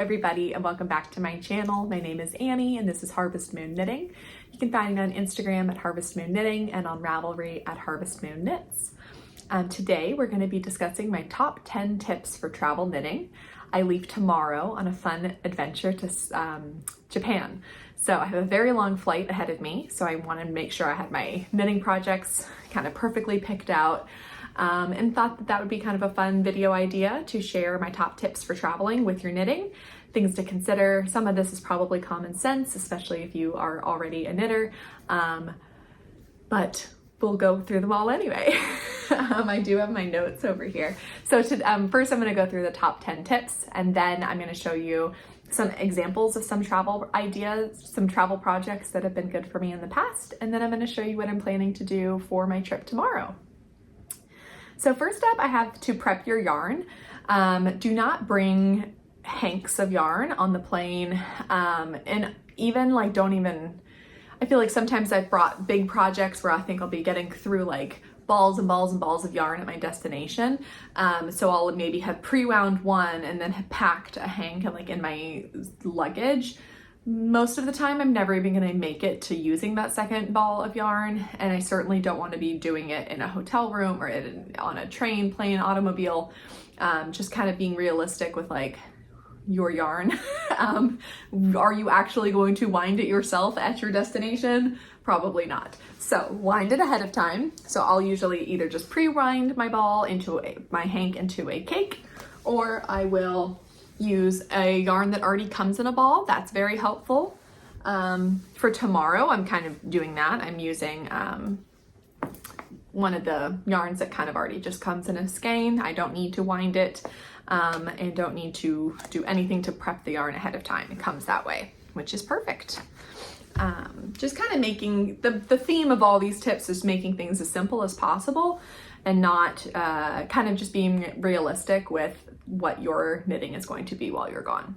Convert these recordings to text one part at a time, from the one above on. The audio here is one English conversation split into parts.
everybody, and welcome back to my channel. My name is Annie and this is Harvest Moon Knitting. You can find me on Instagram at Harvest Moon Knitting and on Ravelry at Harvest Moon Knits. Today we're going to be discussing my top 10 tips for travel knitting. I leave tomorrow on a fun adventure to Japan. So I have a very long flight ahead of me, so I wanted to make sure I had my knitting projects kind of perfectly picked out. And thought that would be kind of a fun video idea to share my top tips for traveling with your knitting, things to consider. Some of this is probably common sense, especially if you are already a knitter, but we'll go through them all anyway. I do have my notes over here. So first I'm going to go through the top 10 tips, and then I'm going to show you some examples of some travel ideas, some travel projects that have been good for me in the past, and then I'm going to show you what I'm planning to do for my trip tomorrow. So first up, I have to prep your yarn. Do not bring hanks of yarn on the plane, and even like I feel like sometimes I've brought big projects where I think I'll be getting through like balls and balls and balls of yarn at my destination. So I'll maybe have pre-wound one and then have packed a hank like in my luggage. Most of the time, I'm never even going to make it to using that second ball of yarn, and I certainly don't want to be doing it in a hotel room or on a train, plane, automobile. Just kind of being realistic with like your yarn. Are you actually going to wind it yourself at your destination? Probably not. So wind it ahead of time. So I'll usually either just pre-wind my ball into my hank into a cake, or I will use a yarn that already comes in a ball. That's very helpful. For tomorrow, I'm kind of doing that. I'm using one of the yarns that kind of already just comes in a skein. I don't need to wind it and don't need to do anything to prep the yarn ahead of time. It comes that way, which is perfect. Just kind of making, the theme of all these tips is making things as simple as possible and not kind of just being realistic with what your knitting is going to be while you're gone.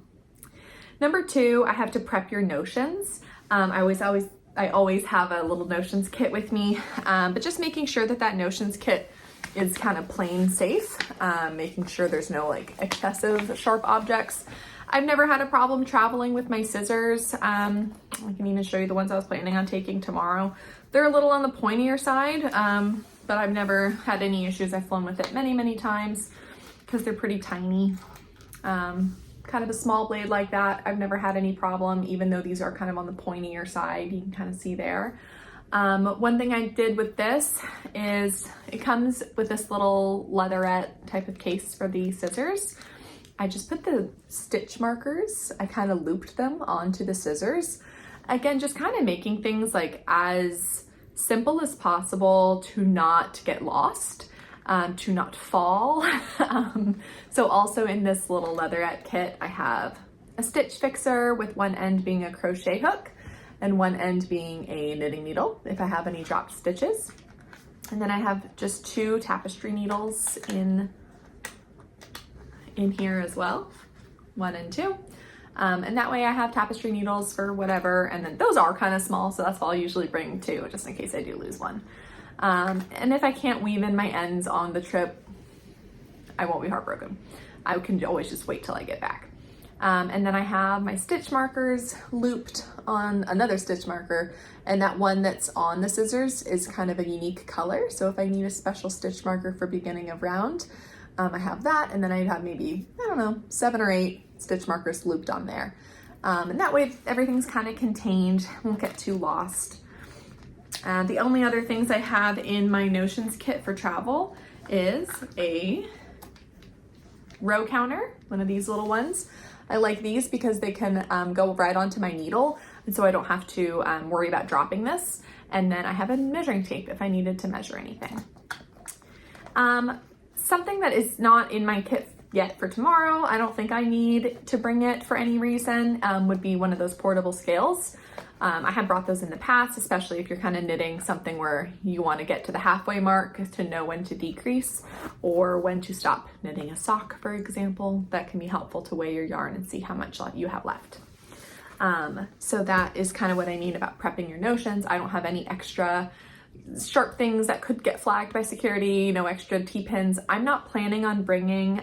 Number 2, I have to prep your notions. I always have a little notions kit with me, but just making sure that notions kit is kind of plain safe, making sure there's no like excessive sharp objects. I've never had a problem traveling with my scissors. I can even show you the ones I was planning on taking tomorrow. They're a little on the pointier side, but I've never had any issues. I've flown with it many, many times because they're pretty tiny. Kind of a small blade like that, I've never had any problem, even though these are kind of on the pointier side. You can kind of see there. One thing I did with this is it comes with this little leatherette type of case for the scissors. I just put the stitch markers, I kind of looped them onto the scissors. Again, just kind of making things like as simple as possible to not get lost, to not fall. So also in this little leatherette kit, I have a stitch fixer with one end being a crochet hook and one end being a knitting needle if I have any dropped stitches. And then I have just 2 tapestry needles in here as well, 1 and 2. And that way I have tapestry needles for whatever, and then those are kind of small, so that's what I'll usually bring too, just in case I do lose one. And if I can't weave in my ends on the trip, I won't be heartbroken. I can always just wait till I get back. And then I have my stitch markers looped on another stitch marker, and that one that's on the scissors is kind of a unique color. So if I need a special stitch marker for beginning of round, I have that, and then I'd have maybe, 7 or 8 stitch markers looped on there. And that way everything's kind of contained, won't get too lost. The only other things I have in my notions kit for travel is a row counter, one of these little ones. I like these because they can go right onto my needle, and so I don't have to worry about dropping this. And then I have a measuring tape if I needed to measure anything. Something that is not in my kit yet for tomorrow, I don't think I need to bring it for any reason, would be one of those portable scales. I have brought those in the past, especially if you're kind of knitting something where you want to get to the halfway mark to know when to decrease or when to stop knitting a sock, for example. That can be helpful to weigh your yarn and see how much you have left. So that is kind of what I mean about prepping your notions. I don't have any extra sharp things that could get flagged by security, no extra T-pins. I'm not planning on bringing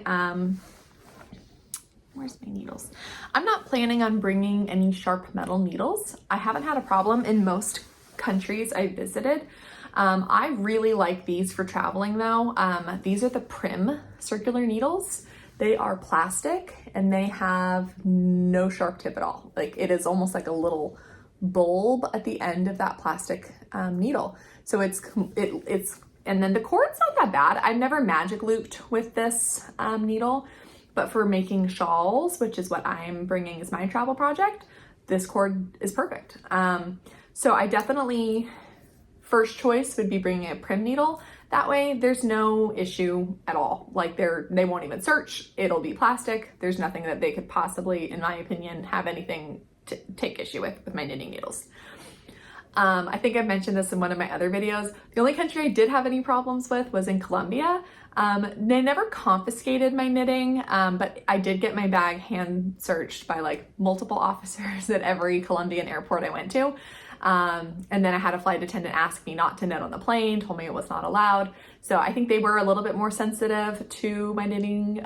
where's my needles? I'm not planning on bringing any sharp metal needles. I haven't had a problem in most countries I visited. I really like these for traveling though. These are the Prim circular needles. They are plastic and they have no sharp tip at all. Like it is almost like a little bulb at the end of that plastic needle. So it's and then the cord's not that bad. I've never magic looped with this needle, but for making shawls, which is what I'm bringing as my travel project, this cord is perfect. So I definitely, first choice would be bringing a Prim needle. That way there's no issue at all. Like they won't even search. It'll be plastic. There's nothing that they could possibly, in my opinion, have anything to take issue with my knitting needles. I think I've mentioned this in one of my other videos. The only country I did have any problems with was in Colombia. They never confiscated my knitting, but I did get my bag hand searched by like multiple officers at every Colombian airport I went to. And then I had a flight attendant ask me not to knit on the plane, told me it was not allowed. So I think they were a little bit more sensitive to my knitting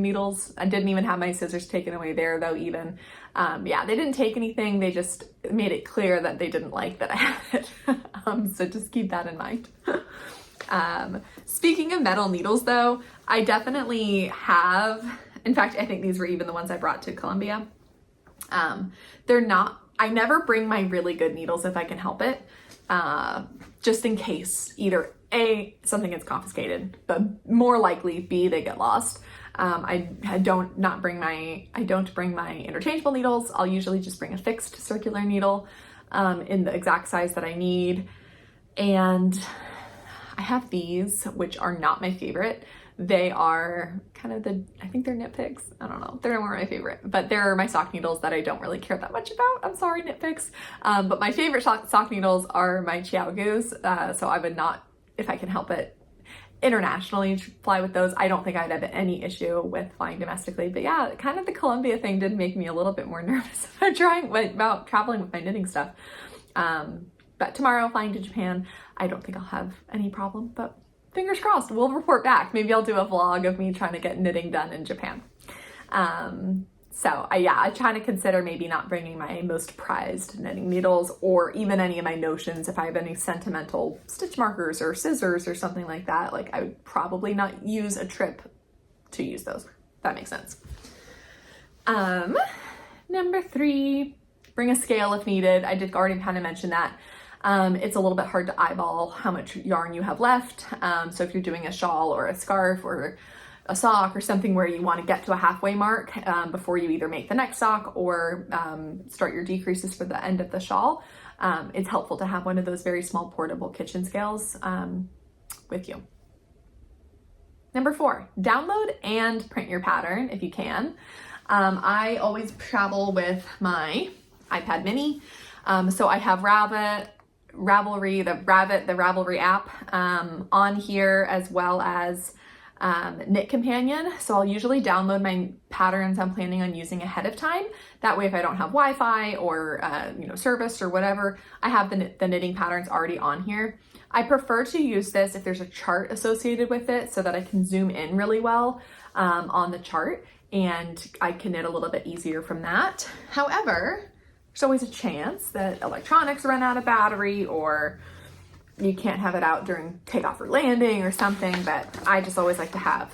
needles. I didn't even have my scissors taken away there though even. Yeah, they didn't take anything. They just made it clear that they didn't like that I had it. So just keep that in mind. Speaking of metal needles though, I definitely have, in fact, I think these were even the ones I brought to Colombia. I never bring my really good needles if I can help it, just in case either A, something gets confiscated, but more likely B, they get lost. I don't bring my interchangeable needles. I'll usually just bring a fixed circular needle in the exact size that I need. And I have these, which are not my favorite. They are kind of I think they're Knit Picks. I don't know. They're not my favorite, but they're my sock needles that I don't really care that much about. I'm sorry, Knit Picks. But my favorite sock needles are my ChiaoGoos. So I would not, if I can help it, internationally fly with those. I don't think I'd have any issue with flying domestically. But yeah, kind of the Colombia thing did make me a little bit more nervous about traveling with my knitting stuff. But tomorrow, flying to Japan, I don't think I'll have any problem, but fingers crossed, we'll report back. Maybe I'll do a vlog of me trying to get knitting done in Japan. I try to consider maybe not bringing my most prized knitting needles or even any of my notions. If I have any sentimental stitch markers or scissors or something like that, like I would probably not use a trip to use those. If that makes sense. Number 3, bring a scale if needed. I did already kind of mention that. It's a little bit hard to eyeball how much yarn you have left. So if you're doing a shawl or a scarf or a sock or something where you want to get to a halfway mark before you either make the next sock or start your decreases for the end of the shawl, it's helpful to have one of those very small portable kitchen scales with you. Number 4, download and print your pattern if you can. I always travel with my iPad mini. So I have Ravelry, the Ravelry app on here, as well as Knit Companion. So I'll usually download my patterns I'm planning on using ahead of time. That way, if I don't have Wi-Fi or service or whatever, I have the knitting patterns already on here. I prefer to use this if there's a chart associated with it so that I can zoom in really well on the chart and I can knit a little bit easier from that. However, there's always a chance that electronics run out of battery or you can't have it out during takeoff or landing or something, but I just always like to have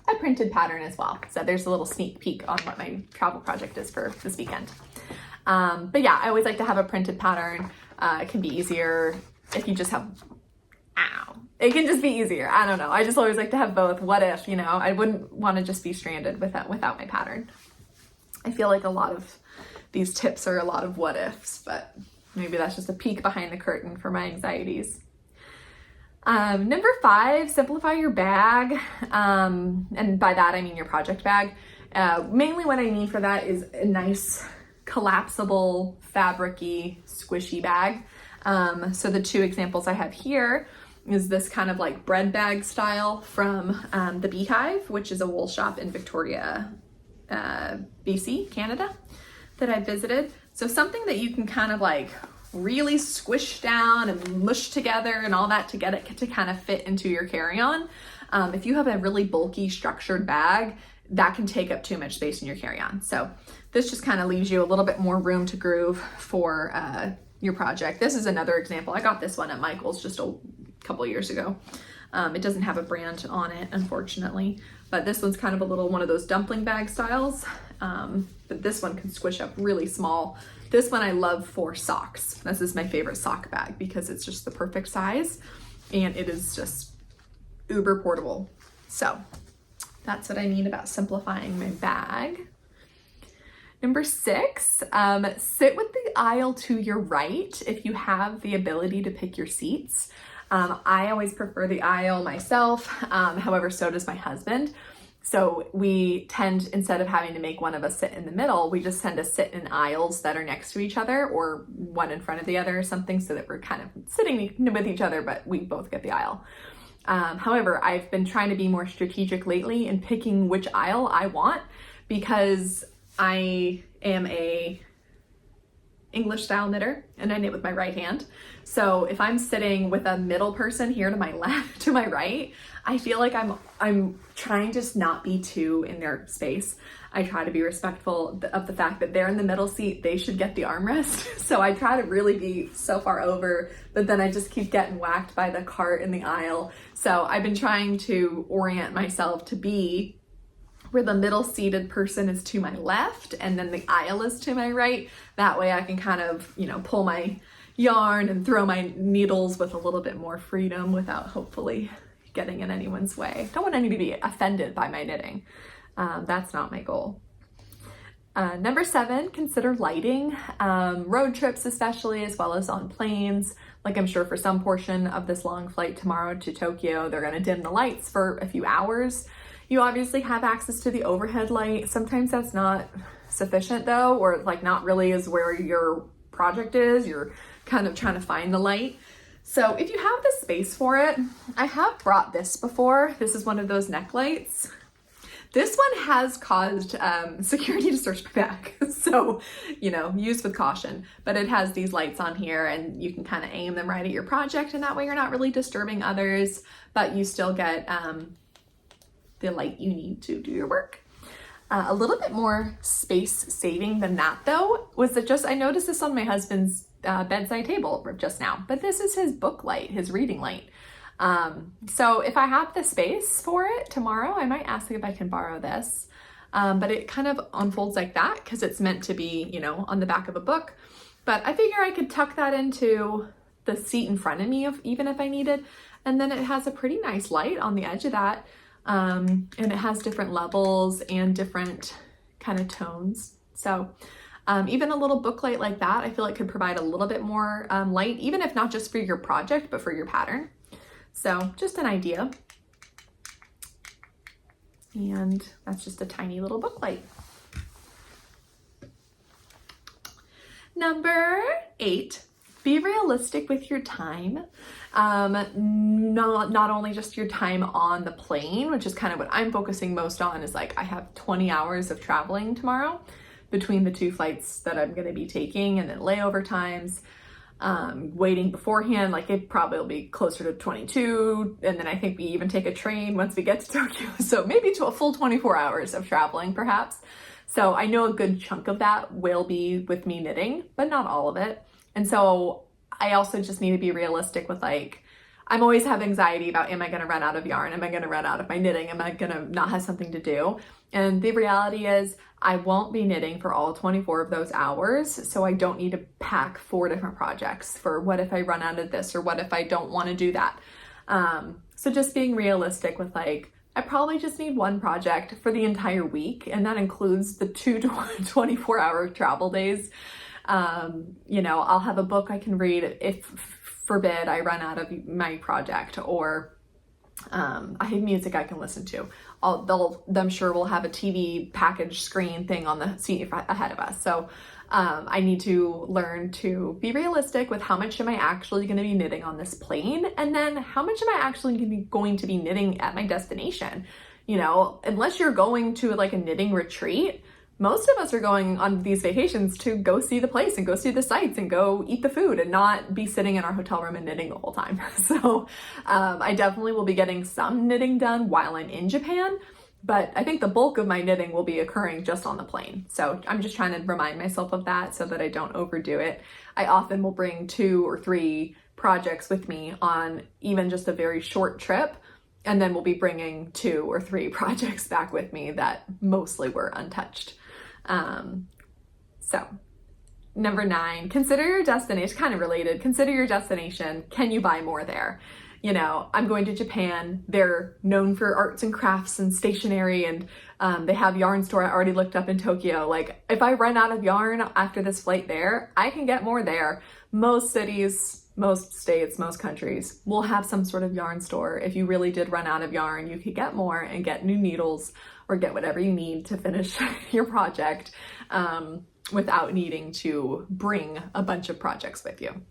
a printed pattern as well. So there's a little sneak peek on what my travel project is for this weekend. But yeah, I always like to have a printed pattern. It can be easier if you just have, it can just be easier. I don't know. I just always like to have both. What if, I wouldn't want to just be stranded without my pattern. I feel like a lot of these tips are a lot of what ifs, but maybe that's just a peek behind the curtain for my anxieties. Number 5, simplify your bag. And by that, I mean your project bag. Mainly what I mean for that is a nice collapsible, fabric-y, squishy bag. So the 2 examples I have here is this kind of like bread bag style from the Beehive, which is a wool shop in Victoria, BC, Canada, that I visited. So something that you can kind of like really squish down and mush together and all that to get it to kind of fit into your carry-on. If you have a really bulky structured bag, that can take up too much space in your carry-on. So this just kind of leaves you a little bit more room to groove for your project. This is another example. I got this one at Michael's just a couple years ago. It doesn't have a brand on it, unfortunately, but this one's kind of a little one of those dumpling bag styles. But this one can squish up really small. This one I love for socks. This is my favorite sock bag because it's just the perfect size and it is just uber portable. So that's what I mean about simplifying my bag. Number 6, sit with the aisle to your right if you have the ability to pick your seats. I always prefer the aisle myself, however, so does my husband. So we tend, instead of having to make one of us sit in the middle, we just tend to sit in aisles that are next to each other or one in front of the other or something, so that we're kind of sitting with each other, but we both get the aisle. However, I've been trying to be more strategic lately in picking which aisle I want, because I am a English style knitter and I knit with my right hand. So if I'm sitting with a middle person here to my left, to my right, I feel like I'm trying to just not be too in their space. I try to be respectful of the fact that they're in the middle seat, they should get the armrest. So I try to really be so far over, but then I just keep getting whacked by the cart in the aisle. So I've been trying to orient myself to be where the middle seated person is to my left and then the aisle is to my right. That way I can kind of, pull my yarn and throw my needles with a little bit more freedom without hopefully getting in anyone's way. Don't want anyone to be offended by my knitting. That's not my goal. Number 7, consider lighting. Road trips especially, as well as on planes. Like I'm sure for some portion of this long flight tomorrow to Tokyo, they're gonna dim the lights for a few hours. You obviously have access to the overhead light. Sometimes that's not sufficient though, or like not really is where your project is. You're kind of trying to find the light. So if you have the space for it, I have brought this before. This is one of those neck lights. This one has caused security to search my bag. So, use with caution, but it has these lights on here and you can kind of aim them right at your project, and that way you're not really disturbing others, but you still get the light you need to do your work. A little bit more space saving than that though, was that I noticed this on my husband's bedside table just now, but this is his book light, his reading light. So if I have the space for it tomorrow, I might ask if I can borrow this. But it kind of unfolds like that because it's meant to be, on the back of a book. But I figure I could tuck that into the seat in front of me even if I needed. And then it has a pretty nice light on the edge of that. And it has different levels and different kind of tones. So even a little book light like that, I feel like could provide a little bit more light, even if not just for your project, but for your pattern. So just an idea. And that's just a tiny little book light. Number 8, be realistic with your time. Not only just your time on the plane, which is kind of what I'm focusing most on, is like I have 20 hours of traveling tomorrow between the 2 flights that I'm going to be taking, and then layover times. Waiting beforehand, like it probably will be closer to 22, and then I think we even take a train once we get to Tokyo, so maybe to a full 24 hours of traveling perhaps. So I know a good chunk of that will be with me knitting, but not all of it. And so I also just need to be realistic with I'm always have anxiety about, am I going to run out of yarn? Am I going to run out of my knitting? Am I going to not have something to do? And the reality is I won't be knitting for all 24 of those hours. So I don't need to pack 4 different projects for what if I run out of this, or what if I don't want to do that. So just being realistic with I probably just need 1 project for the entire week. And that includes the 2 24-hour travel days. I'll have a book I can read if forbid I run out of my project, or I have music I can listen to. I'm sure we'll have a TV package screen thing on the seat ahead of us. So I need to learn to be realistic with how much am I actually going to be knitting on this plane, and then how much am I actually going to be knitting at my destination. Unless you're going to a knitting retreat, most of us are going on these vacations to go see the place and go see the sights and go eat the food and not be sitting in our hotel room and knitting the whole time. So I definitely will be getting some knitting done while I'm in Japan, But I think the bulk of my knitting will be occurring just on the plane. So I'm just trying to remind myself of that so that I don't overdo it. I often will bring 2 or 3 projects with me on even just a very short trip. And then we'll be bringing 2 or 3 projects back with me that mostly were untouched. So number 9, consider your destination, kind of related, consider your destination. Can you buy more there? You know, I'm going to Japan. They're known for arts and crafts and stationery, and they have yarn store I already looked up in Tokyo. Like, if I run out of yarn after this flight there, I can get more there. Most cities, most states, most countries will have some sort of yarn store. If you really did run out of yarn, you could get more and get new needles or get whatever you need to finish your project without needing to bring a bunch of projects with you.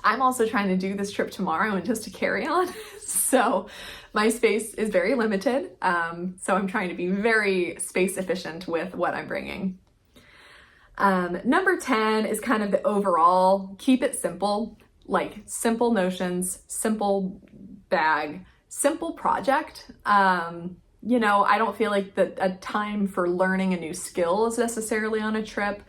I'm also trying to do this trip tomorrow and just to carry on. So my space is very limited. So I'm trying to be very space efficient with what I'm bringing. Number 10 is kind of the overall, keep it simple, like simple notions, simple bag, simple project. You know, I don't feel like a time for learning a new skill is necessarily on a trip.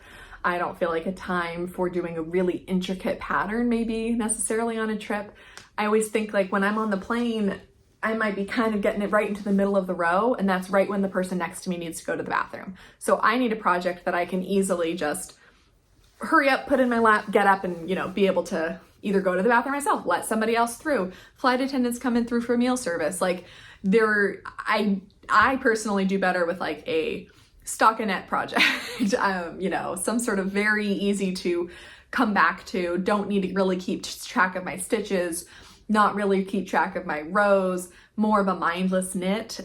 I don't feel like a time for doing a really intricate pattern maybe necessarily on a trip. I always think like when I'm on the plane, I might be kind of getting it right into the middle of the row, and that's right when the person next to me needs to go to the bathroom. So I need a project that I can easily just hurry up, put in my lap, get up, and, you know, be able to either go to the bathroom myself, let somebody else through, flight attendants come in through for meal service. Like I personally do better with like a stockinette project, you know, some sort of very easy to come back to, don't need to really keep track of my stitches, not really keep track of my rows, more of a mindless knit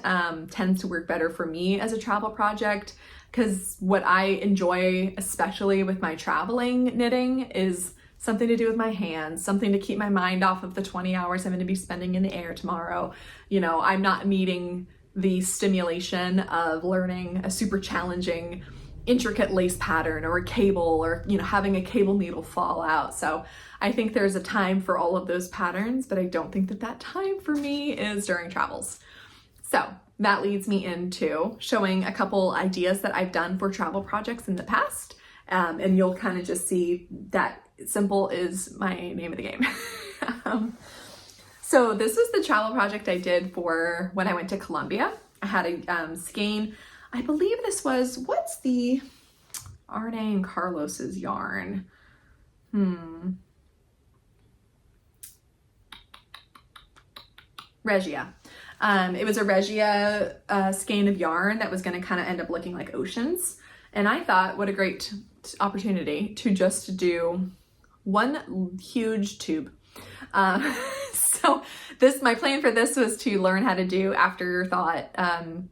tends to work better for me as a travel project, because what I enjoy, especially with my traveling knitting, is something to do with my hands, something to keep my mind off of the 20 hours I'm going to be spending in the air tomorrow. You know, I'm not needing the stimulation of learning a super challenging intricate lace pattern or a cable, or, you know, having a cable needle fall out. So I think there's a time for all of those patterns, but I don't think that time for me is during travels. So that leads me into showing a couple ideas that I've done for travel projects in the past. And you'll kind of just see that simple is my name of the game. So this was the travel project I did for when I went to Colombia. I had a skein. I believe this was, what's the Arne and Carlos's yarn? Regia. It was a Regia skein of yarn that was going to kind of end up looking like oceans. And I thought, what a great opportunity to just do one huge tube. So my plan for this was to learn how to do afterthought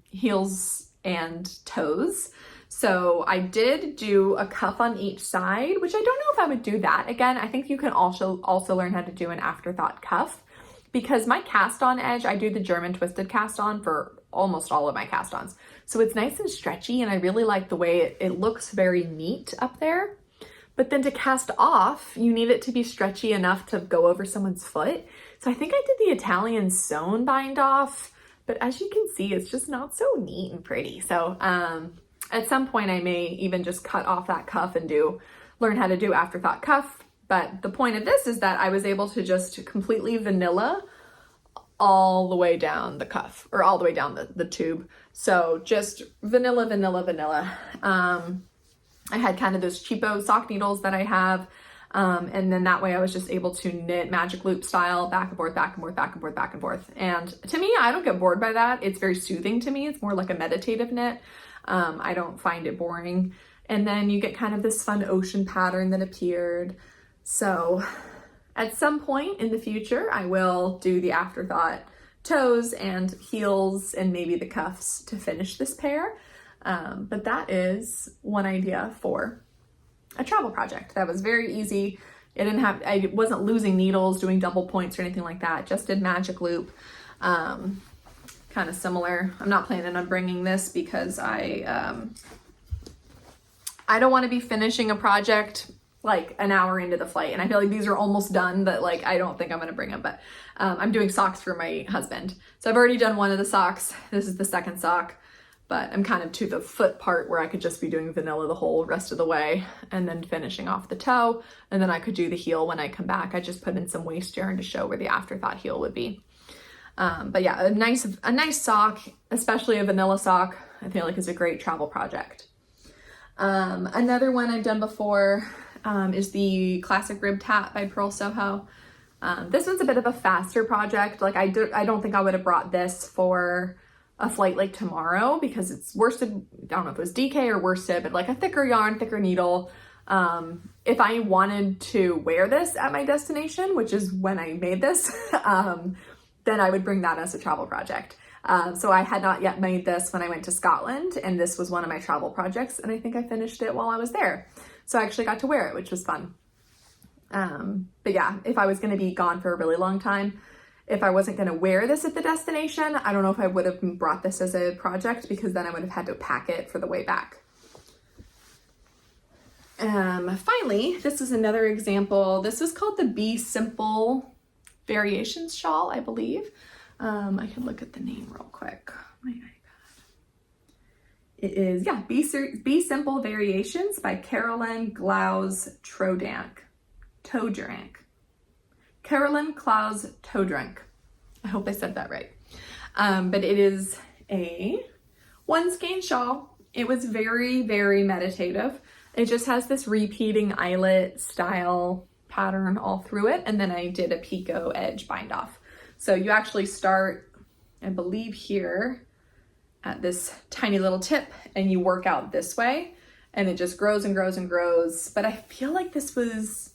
heels and toes. So I did do a cuff on each side, which I don't know if I would do that again. I think you can also learn how to do an afterthought cuff, because my cast on edge, I do the German twisted cast on for almost all of my cast ons. So it's nice and stretchy, and I really like the way it looks very neat up there. But then to cast off, you need it to be stretchy enough to go over someone's foot. So I think I did the Italian sewn bind off, but as you can see, it's just not so neat and pretty. So at some point I may even just cut off that cuff and learn how to do afterthought cuff. But the point of this is that I was able to just completely vanilla all the way down the cuff, or all the way down the tube. So just vanilla. I had kind of those cheapo sock needles that I have. And then that way I was just able to knit magic loop style, back and forth, back and forth, back and forth, back and forth. And to me, I don't get bored by that. It's very soothing to me. It's more like a meditative knit. I don't find it boring. And then you get kind of this fun ocean pattern that appeared. So at some point in the future, I will do the afterthought toes and heels and maybe the cuffs to finish this pair. But that is one idea for a travel project that was very easy. I wasn't losing needles, doing double points or anything like that. Just did magic loop, kind of similar. I'm not planning on bringing this because I don't want to be finishing a project like an hour into the flight, and I feel like these are almost done, but like I don't think I'm going to bring them. But I'm doing socks for my husband, so I've already done one of the socks. This is the second sock. but I'm kind of to the foot part where I could just be doing vanilla the whole rest of the way and then finishing off the toe. And then I could do the heel when I come back. I just put in some waist yarn to show where the afterthought heel would be. But yeah, a nice sock, especially a vanilla sock, I feel like is a great travel project. Another one I've done before is the Classic Rib Tat by Purl Soho. This one's a bit of a faster project. Like I don't think I would have brought this for a flight like tomorrow because it's worsted. I don't know if it was DK or worsted, but like a thicker yarn, thicker needle. If I wanted to wear this at my destination, which is when I made this, then I would bring that as a travel project. So I had not yet made this when I went to Scotland, and this was one of my travel projects, and I think I finished it while I was there. So I actually got to wear it, which was fun. But yeah, if I was going to be gone for a really long time, if I wasn't going to wear this at the destination, I don't know if I would have brought this as a project because then I would have had to pack it for the way back. Finally, this is another example. This is called the Be Simple Variations shawl, I believe. I can look at the name real quick. My iPad. It is, yeah, Be Simple Variations by Carolyn Glaus Todrank. Carolyn Glaus Todrank. I hope I said that right. But it is a one skein shawl. It was very, very meditative. It just has this repeating eyelet style pattern all through it. And then I did a picot edge bind off. So you actually start, I believe, here at this tiny little tip and you work out this way and it just grows and grows and grows. But I feel like this was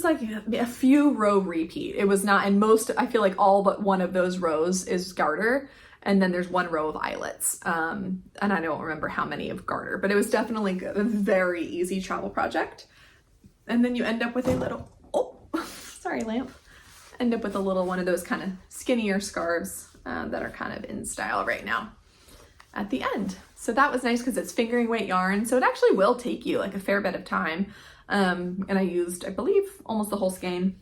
like a few row repeat. It was not, and most, I feel like all but one of those rows is garter. And then there's one row of eyelets. And I don't remember how many of garter, but it was definitely a very easy travel project. And then you end up with a little, sorry, lamp. End up with a little one of those kind of skinnier scarves that are kind of in style right now at the end. So that was nice because it's fingering weight yarn. So it actually will take you like a fair bit of time. And I used, I believe, almost the whole skein,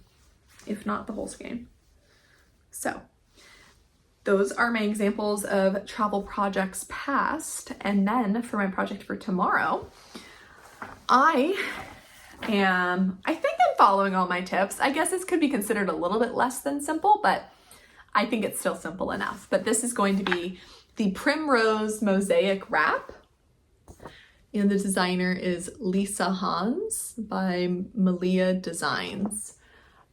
if not the whole skein. So those are my examples of travel projects past. And then for my project for tomorrow, I think I'm following all my tips. I guess this could be considered a little bit less than simple, but I think it's still simple enough. But this is going to be the Primrose Mosaic Wrap. And the designer is Lisa Hans by Malia Designs.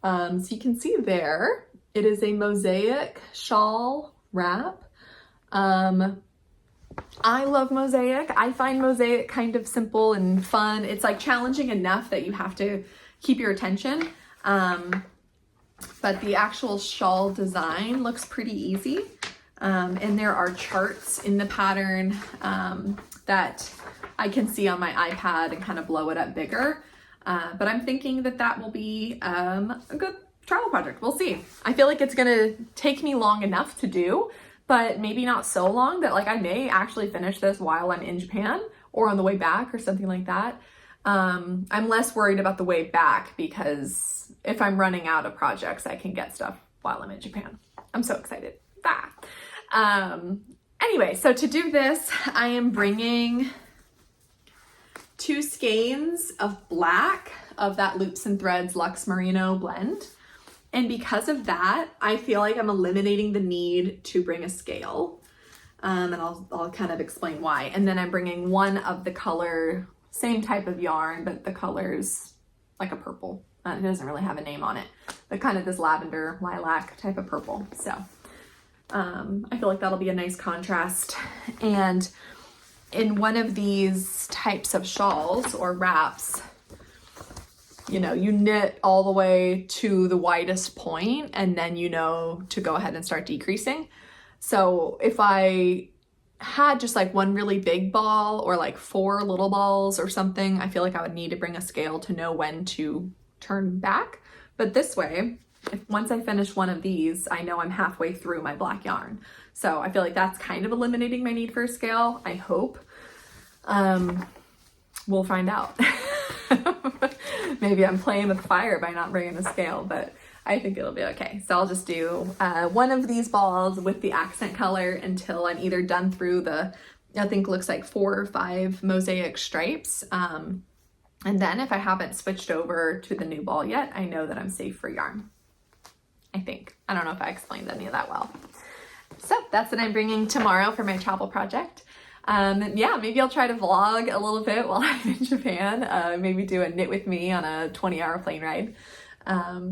So you can see there, it is a mosaic shawl wrap. I love mosaic. I find mosaic kind of simple and fun. It's like challenging enough that you have to keep your attention. But the actual shawl design looks pretty easy. And there are charts in the pattern that I can see on my iPad and kind of blow it up bigger. But I'm thinking that will be a good travel project. We'll see. I feel like it's gonna take me long enough to do, but maybe not so long that like I may actually finish this while I'm in Japan or on the way back or something like that. I'm less worried about the way back because if I'm running out of projects, I can get stuff while I'm in Japan. I'm so excited. Anyway, so to do this, I am bringing 2 skeins of black of that Loops and Threads Luxe Merino blend. And because of that, I feel like I'm eliminating the need to bring a scale. And I'll kind of explain why. And then I'm bringing one of the color, same type of yarn, but the color's like a purple. It doesn't really have a name on it, but kind of this lavender, lilac type of purple. So I feel like that'll be a nice contrast. And in one of these types of shawls or wraps, you know, you knit all the way to the widest point and then you know to go ahead and start decreasing. So if I had just like one really big ball or like 4 little balls or something, I feel like I would need to bring a scale to know when to turn back. But this way, once I finish one of these, I know I'm halfway through my black yarn. So I feel like that's kind of eliminating my need for a scale, I hope. We'll find out. Maybe I'm playing with fire by not bringing a scale, but I think it'll be okay. So I'll just do one of these balls with the accent color until I'm either done through the, I think looks like 4 or 5 mosaic stripes. And then if I haven't switched over to the new ball yet, I know that I'm safe for yarn. I think. I don't know if I explained any of that well. So that's what I'm bringing tomorrow for my travel project. Yeah, maybe I'll try to vlog a little bit while I'm in Japan. Maybe do a knit with me on a 20-hour plane ride.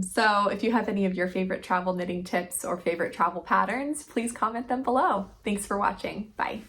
So if you have any of your favorite travel knitting tips or favorite travel patterns, please comment them below. Thanks for watching. Bye.